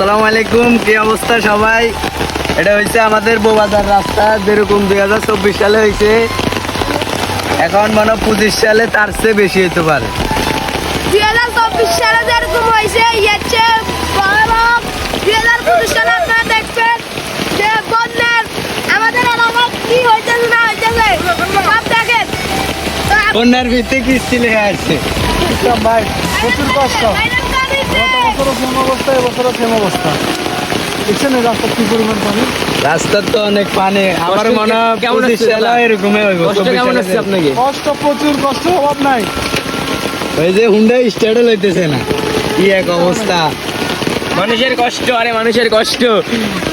আসসালামু আলাইকুম, কি অবস্থা সবাই? এটা হচ্ছে আমাদের বৌবাজার রাস্তা, যেরকম 2024 সালে হয়েছে, এখন মনে হয় 25 সালে তার চেয়ে বেশি হতে পারে। 2024 সালে যেরকম হয়েছে এর চেয়ে বড় 2025 সালে আপনারা দেখছেন যে বন্যার আমাদের এলাকায় কি হইতেছে না হইতেছে সব দেখেন। বন্যার ভিত্তি কিস্তি লেগে আসছে ভাই প্রচুর কষ্ট। গত বছরও সেম অবস্থা, এবছরও সেম অবস্থা। দেখছেন এই রাস্তা কি পরিমাণ পানি। রাস্তার তো অনেক পানি। আমার মনে হয় 25 সালে এরকমই হইব। আপনাকে কষ্ট, প্রচুর কষ্ট, অভাব নাই। ওই যে হুন্ডা স্টার্টও লইতেছে না, কি এক অবস্থা। মানুষের কষ্ট, আরে মানুষের কষ্ট,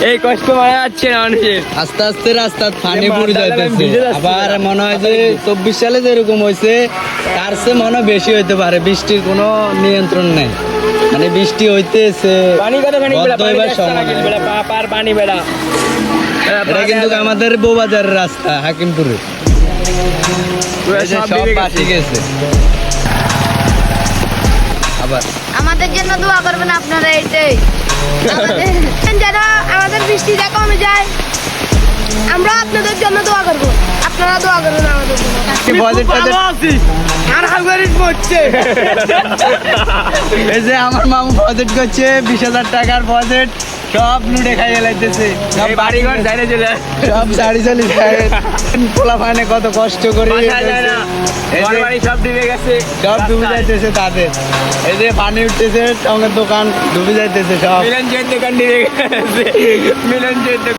এই কষ্ট মারা যাচ্ছে না মানুষের। আস্তে আস্তে রাস্তা পানি পড়ে যাইতেছে। আবার মনে হয় যে 24 সালে যেরকম হয়েছে তার চেয়ে মনে হয় বেশি হইতে পারে। বৃষ্টির কোনো নিয়ন্ত্রণ নেই, মানে বৃষ্টি হইতেছে পানি কতখানি বদ্ধ হইবার সম্ভাবনা। পার পানি বেড়া। এটা কিন্তু আমাদের বৌবাজারের রাস্তা, হাকিমপুরে। এই যে সব পাশে গেছে। আবার আমাদের জন্য দোয়া করবেন আপনারা, এইটাই যেন আমাদের বৃষ্টিটা কমে যায়। আমরা আপনাদের জন্য দোয়া করব, আপনারা দোয়া করবেন আমাদের জন্য। এই যে আমার মামু প্রজেক্ট করছে, 20,000 টাকার প্রজেক্ট, সব লুটে খাইয়ে লাইতেছে। এই বাড়িঘর ঝাড়ে চলে সব 40 খায়। পোলা ফানে কত কষ্ট করে বাসা যায় না, এই ঘর যে বাড়ি সব ডুবে গেছে, সব ডুবে যাইতেছে তাদের। এই যে পানি উঠতেছে, টঙের দোকান ডুবে যাইতেছে সব। মিলন জয়ের দোকান ডুবে গেছে, মিলন জয়ের দোকান।